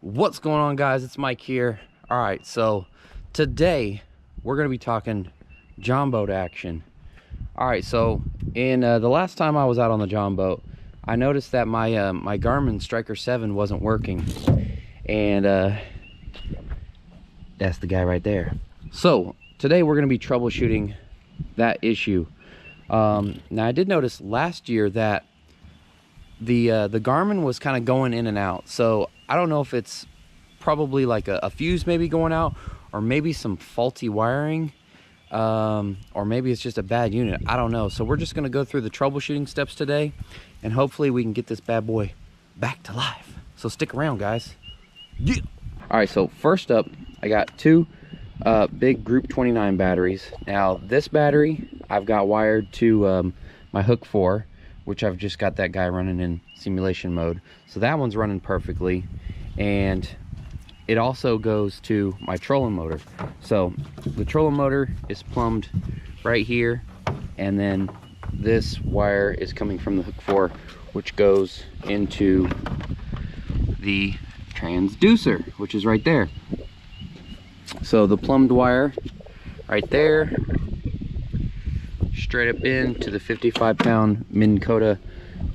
What's going on, guys? It's Mike here. All right, so today we're going to be talking Jon Boat action. All right, so in the last time I was out on the Jon Boat, I noticed that my my Garmin Striker 7 wasn't working, and that's the guy right there. So today we're going to be troubleshooting that issue. Now I did notice last year that the Garmin was kind of going in and out, so I don't know if it's probably like a fuse maybe going out, or maybe some faulty wiring, or maybe it's just a bad unit. I don't know. So we're just going to go through the troubleshooting steps today, and hopefully we can get this bad boy back to life. So stick around, guys. Yeah. All right, so first up, I got two big Group 29 batteries. Now this battery I've got wired to my Hook 4, which I've just got that guy running in simulation mode. So that one's running perfectly, and it also goes to my trolling motor. So the trolling motor is plumbed right here, and then this wire is coming from the Hook 4, which goes into the transducer, which is right there. So the plumbed wire right there, straight up into the 55-pound Minn Kota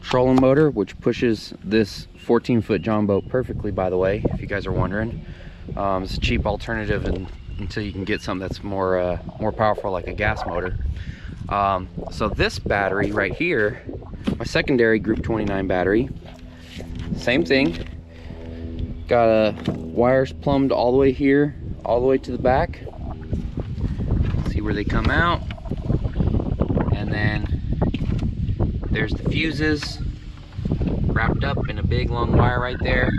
trolling motor, which pushes this 14-foot Jon Boat perfectly, by the way, if you guys are wondering. It's a cheap alternative until you can get something that's more powerful, like a gas motor. So this battery right here, my secondary Group 29 battery, same thing. Got wires plumbed all the way here, all the way to the back. See where they come out. And then there's the fuses wrapped up in a big long wire right there.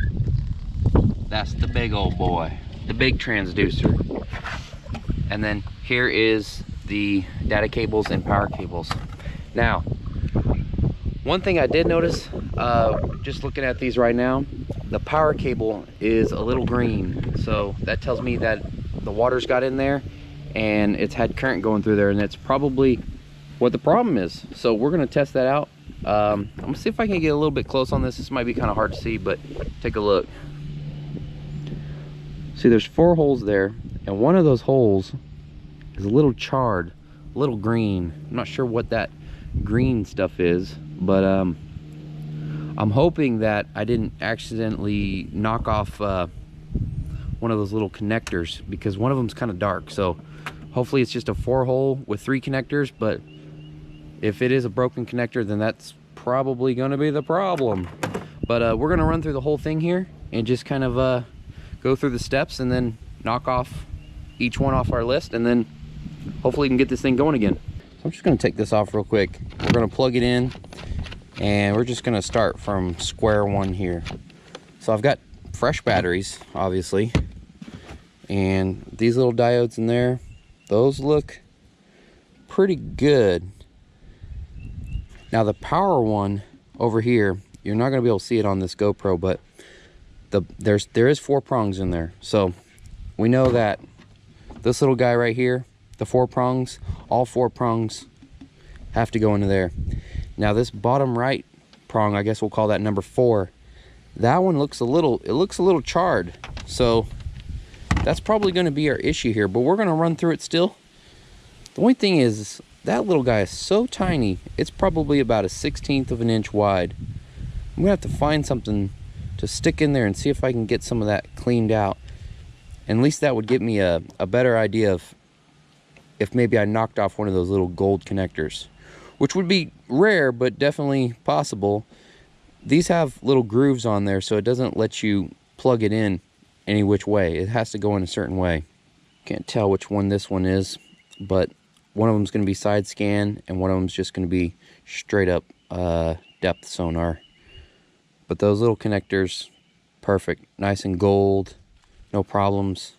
That's the big old boy, the big transducer. And then here is the data cables and power cables. Now, one thing I did notice, just looking at these right now, the power cable is a little green. So that tells me that the water's got in there and it's had current going through there, and it's probably what the problem is. So we're gonna test that out. I'm gonna see if I can get a little bit close on this. This might be kind of hard to see, but take a look. See, there's 4 holes there, and one of those holes is a little charred, a little green. I'm not sure what that green stuff is, but I'm hoping that I didn't accidentally knock off one of those little connectors, because one of them's kind of dark. So hopefully it's just a 4-hole with 3 connectors, but if it is a broken connector, then that's probably going to be the problem. But we're going to run through the whole thing here and just kind of go through the steps, and then knock off each one off our list, and then hopefully we can get this thing going again. So I'm just going to take this off real quick. We're going to plug it in, and we're just going to start from square one here. So I've got fresh batteries, obviously, and these little diodes in there, those look pretty good. Now the power one over here, you're not going to be able to see it on this GoPro, but there is 4 prongs in there. So we know that this little guy right here, the 4 prongs, all 4 prongs have to go into there. Now this bottom right prong, I guess we'll call that number 4, that one looks a little charred. So that's probably going to be our issue here, but we're going to run through it still. The only thing is, that little guy is so tiny, it's probably about a 1/16 of an inch wide. I'm gonna have to find something to stick in there and see if I can get some of that cleaned out. And at least that would give me a better idea of if maybe I knocked off one of those little gold connectors, which would be rare, but definitely possible. These have little grooves on there, so it doesn't let you plug it in any which way. It has to go in a certain way. Can't tell which one this one is, but one of them is going to be side scan, and one of them is just going to be straight up depth sonar. But those little connectors, perfect, nice and gold, no problems.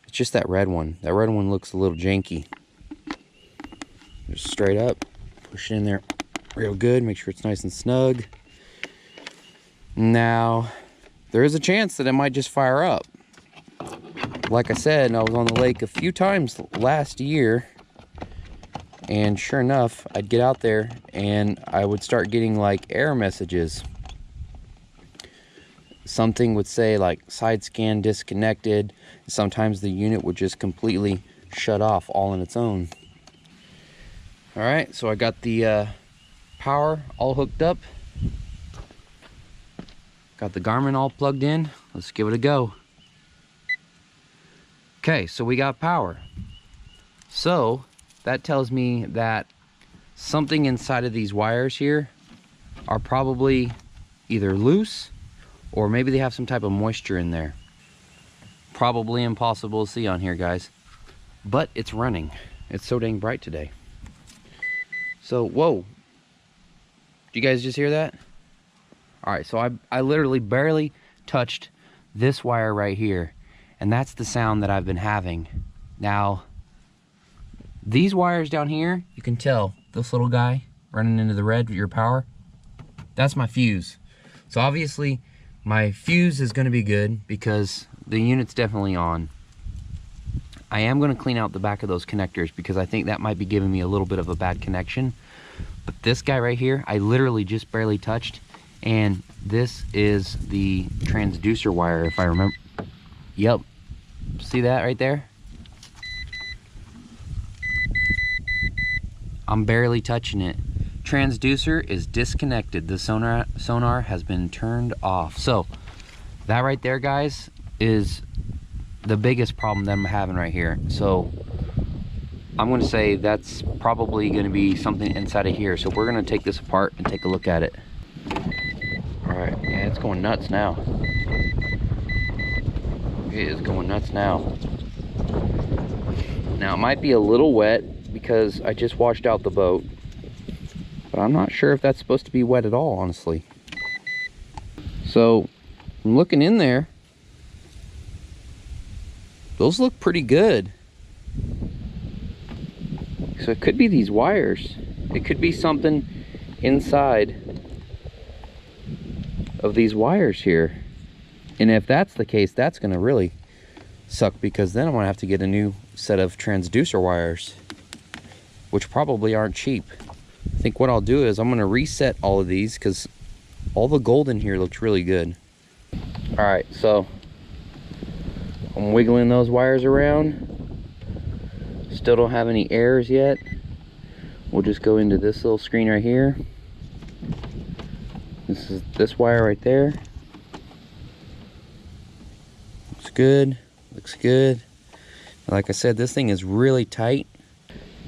It's just that red one. That red one looks a little janky. Just straight up, push it in there real good, make sure it's nice and snug. Now, there is a chance that it might just fire up. Like I said, I was on the lake a few times last year, and sure enough, I'd get out there and I would start getting like error messages. something would say like side scan disconnected. Sometimes the unit would just completely shut off all on its own. All right, so I got the power all hooked up. Got the Garmin all plugged in. Let's give it a go. Okay, so we got power. So that tells me that something inside of these wires here are probably either loose or maybe they have some type of moisture in there. Probably impossible to see on here, guys, but it's running. It's so dang bright today. So, whoa, do you guys just hear that? All right, so I literally barely touched this wire right here, and that's the sound that I've been having. Now, these wires down here, you can tell this little guy running into the red, your power, that's my fuse. So obviously my fuse is going to be good because the unit's definitely on. I am going to clean out the back of those connectors because I think that might be giving me a little bit of a bad connection. But this guy right here, I literally just barely touched, and this is the transducer wire, if I remember. Yep, see that right there? I'm barely touching it. Transducer is disconnected. The sonar has been turned off. So that right there, guys, is the biggest problem that I'm having right here. So I'm going to say that's probably going to be something inside of here. So we're going to take this apart and take a look at it. All right, yeah, it's going nuts now. It is going nuts now. Now it might be a little wet because I just washed out the boat, but I'm not sure if that's supposed to be wet at all, honestly. So I'm looking in there. Those look pretty good. So it could be these wires. It could be something inside of these wires here. And if that's the case, that's gonna really suck, because then I'm gonna have to get a new set of transducer wires, which probably aren't cheap. I think what I'll do is I'm gonna reset all of these because all the gold in here looks really good. All right, so I'm wiggling those wires around. Still don't have any errors yet. We'll just go into this little screen right here. This is this wire right there. Looks good, looks good. Like I said, this thing is really tight.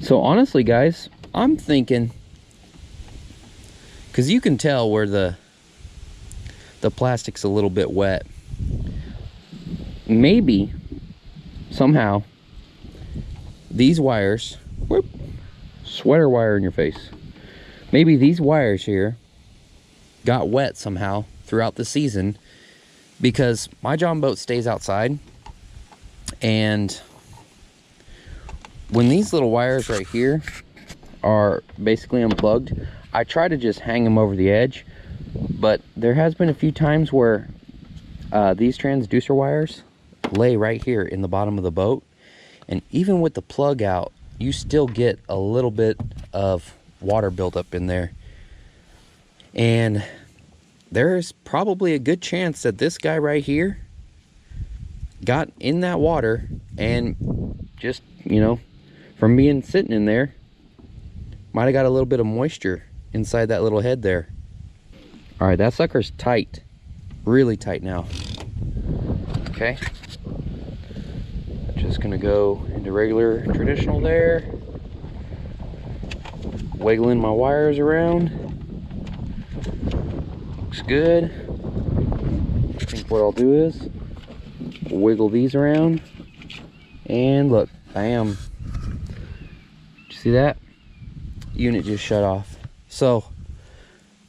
So honestly, guys, I'm thinking, because you can tell where the plastic's a little bit wet. Maybe somehow these wires, whoop, sweater wire in your face. Maybe these wires here got wet somehow throughout the season, because my Jon Boat stays outside, and when these little wires right here are basically unplugged, I try to just hang them over the edge, but there has been a few times where these transducer wires lay right here in the bottom of the boat, and even with the plug out, you still get a little bit of water buildup in there. And there's probably a good chance that this guy right here got in that water, and just, you know, from being sitting in there, might have got a little bit of moisture inside that little head there. All right, that sucker's tight, really tight now. Okay, just gonna go into regular traditional there, wiggling my wires around. Looks good. I think what I'll do is wiggle these around, and look, bam. Did you see that? Unit just shut off. So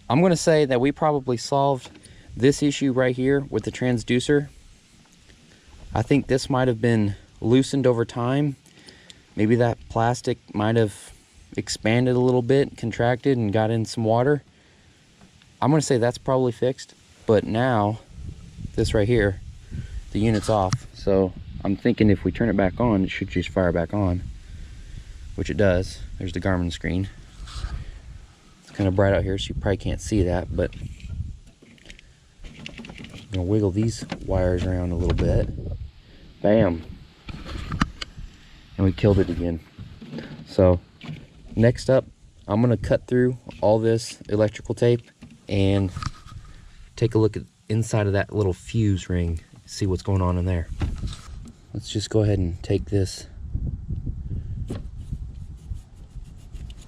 I'm gonna say that we probably solved this issue right here with the transducer. I think this might have been loosened over time. Maybe that plastic might have expanded a little bit, contracted, and got in some water. I'm gonna say that's probably fixed. But now this right here, the unit's off. So I'm thinking if we turn it back on, it should just fire back on, which it does. There's the Garmin screen. It's kind of bright out here, so you probably can't see that, but I'm gonna wiggle these wires around a little bit. Bam. And we killed it again. So next up, I'm gonna cut through all this electrical tape and take a look at inside of that little fuse ring, see what's going on in there. Let's just go ahead and take this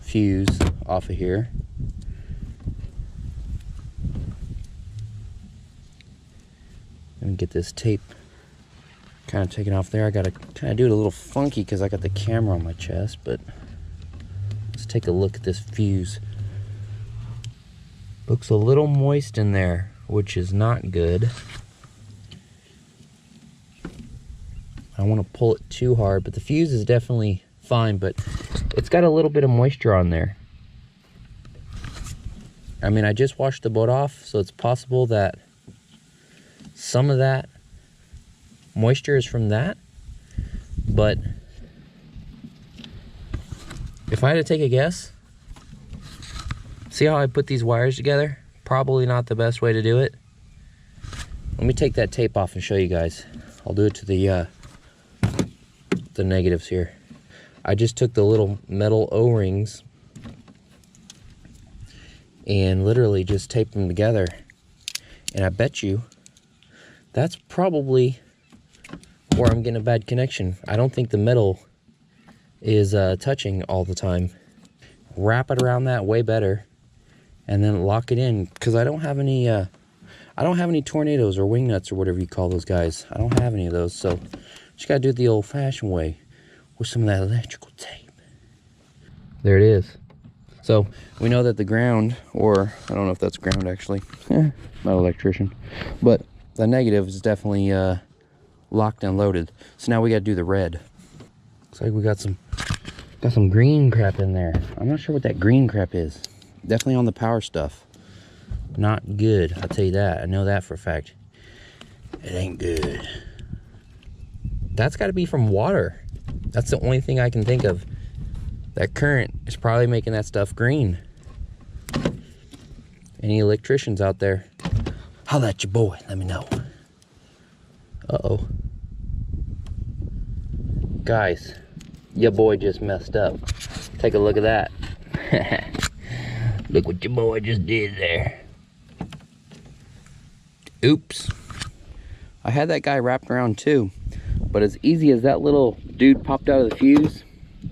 fuse off of here. And get this tape kind of taken off there. I gotta kind of do it a little funky because I got the camera on my chest, but let's take a look at this fuse. Looks a little moist in there, which is not good. I don't want to pull it too hard, but the fuse is definitely fine, but it's got a little bit of moisture on there. I mean, I just washed the boat off, so it's possible that some of that moisture is from that, but if I had to take a guess, see how I put these wires together? Probably not the best way to do it. Let me take that tape off and show you guys. I'll do it to the negatives here. I just took the little metal O-rings and literally just taped them together, and I bet you that's probably where I'm getting a bad connection. I don't think the metal is touching all the time. Wrap it around that way better, and then lock it in, because I don't have any tornadoes or wing nuts or whatever you call those guys. I don't have any of those, so just gotta do it the old-fashioned way with some of that electrical tape. There it is. So we know that the ground, or I don't know if that's ground actually, not an electrician, but the negative is definitely locked and loaded. So now we got to do the red. Looks like we got some green crap in there. I'm not sure what that green crap is. Definitely on the power stuff. Not good, I'll tell you that. I know that for a fact. It ain't good. That's got to be from water. That's the only thing I can think of. That current is probably making that stuff green. Any electricians out there, holla at your boy, let me know. Uh-oh. Guys, your boy just messed up. Take a look at that. Look what your boy just did there. Oops. I had that guy wrapped around too, but as easy as that little dude popped out of the fuse,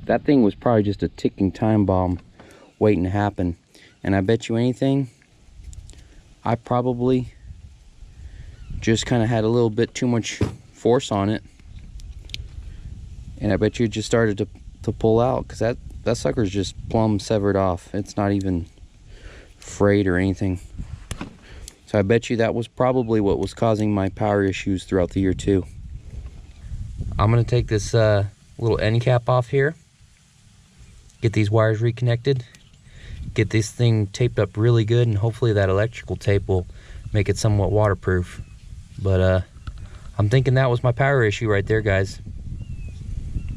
that thing was probably just a ticking time bomb waiting to happen. And I bet you anything, I probably just kind of had a little bit too much force on it, and I bet you it just started to pull out, because that sucker's just plumb severed off. It's not even frayed or anything. So I bet you that was probably what was causing my power issues throughout the year too. I'm gonna take this little end cap off here, get these wires reconnected, get this thing taped up really good, and hopefully that electrical tape will make it somewhat waterproof. But I'm thinking that was my power issue right there, guys.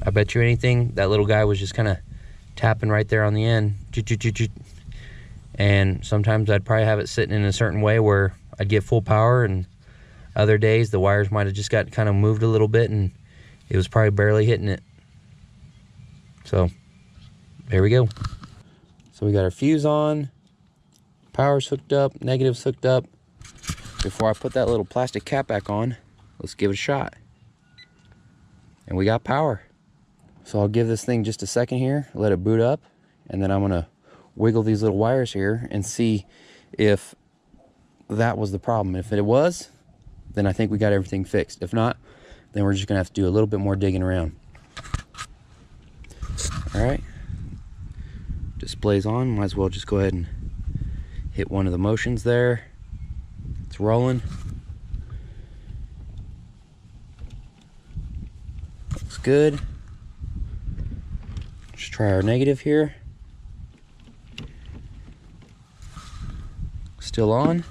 I bet you anything that little guy was just kind of tapping right there on the end. And sometimes I'd probably have it sitting in a certain way where I'd get full power, and other days the wires might have just got kind of moved a little bit and it was probably barely hitting it. So there we go. So we got our fuse on, power's hooked up, negative's hooked up. Before I put that little plastic cap back on, let's give it a shot. And we got power. So I'll give this thing just a second here, let it boot up, and then I'm gonna wiggle these little wires here and see if that was the problem. If it was, then I think we got everything fixed. If not, then we're just gonna have to do a little bit more digging around. All right, display's on. Might as well just go ahead and hit one of the motions there. It's rolling. Looks good. Let's try our negative here. Still on.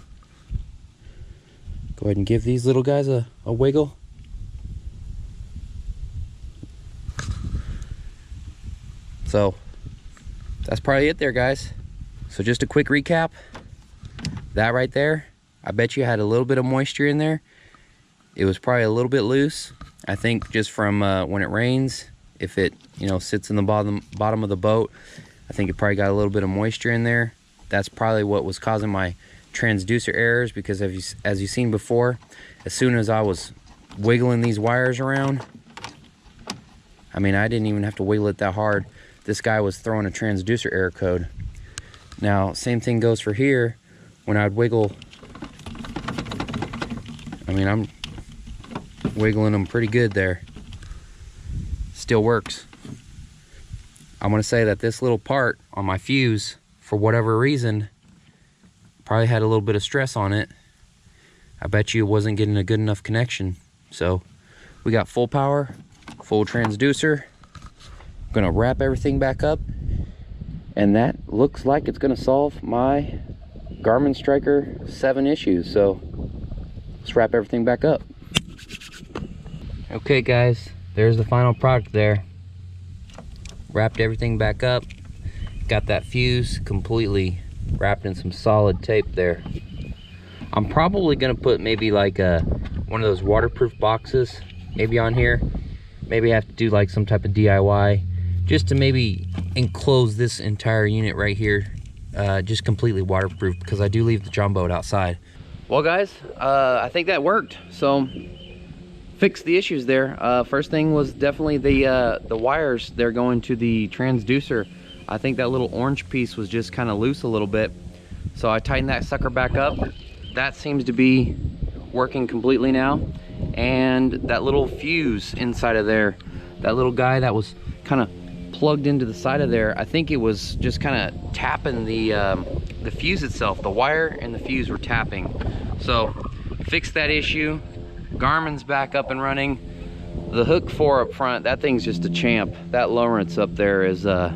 Go ahead and give these little guys a wiggle. So that's probably it there, guys. So just a quick recap. That right there, I bet you had a little bit of moisture in there. It was probably a little bit loose. I think just from when it rains, if it, you know, sits in the bottom of the boat, I think it probably got a little bit of moisture in there. That's probably what was causing my transducer errors, because as you've seen before, as soon as I was wiggling these wires around, I mean, I didn't even have to wiggle it that hard. This guy was throwing a transducer error code. Now, same thing goes for here. When I'd wiggle, I mean, I'm wiggling them pretty good there. Still works. I'm gonna say that this little part on my fuse, for whatever reason, probably had a little bit of stress on it. I bet you it wasn't getting a good enough connection. So we got full power, full transducer. I'm gonna wrap everything back up, and that looks like it's gonna solve my Garmin Striker 7 issues. So let's wrap everything back up. Okay guys, there's the final product there. Wrapped everything back up. Got that fuse completely wrapped in some solid tape there. I'm probably gonna put maybe like one of those waterproof boxes maybe on here. Maybe I have to do like some type of DIY just to maybe enclose this entire unit right here, just completely waterproof, because I do leave the Jon Boat outside. Well guys, I think that worked. So fixed the issues there. First thing was definitely the wires. They're going to the transducer. I think that little orange piece was just kind of loose a little bit, so I tightened that sucker back up. That seems to be working completely now. And that little fuse inside of there, that little guy that was kind of plugged into the side of there, I think it was just kind of tapping the fuse itself. The wire and the fuse were tapping. So fixed that issue. Garmin's back up and running. The Hook 4 up front, that thing's just a champ. That Lowrance up there is a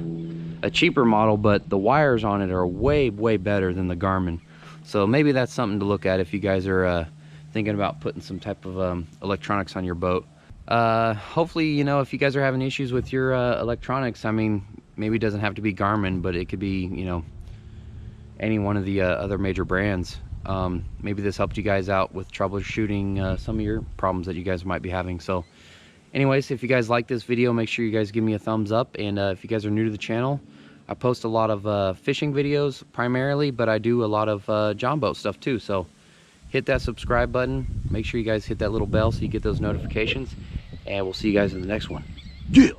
cheaper model, but the wires on it are way better than the Garmin. So maybe that's something to look at if you guys are thinking about putting some type of electronics on your boat. Hopefully, you know, if you guys are having issues with your electronics, I mean, maybe it doesn't have to be Garmin, but it could be, you know, any one of the other major brands. Maybe this helped you guys out with troubleshooting some of your problems that you guys might be having. So anyways, if you guys like this video, make sure you guys give me a thumbs up. And if you guys are new to the channel, I post a lot of fishing videos primarily, but I do a lot of Jon Boat stuff too. So hit that subscribe button. Make sure you guys hit that little bell so you get those notifications. And we'll see you guys in the next one. Yeah!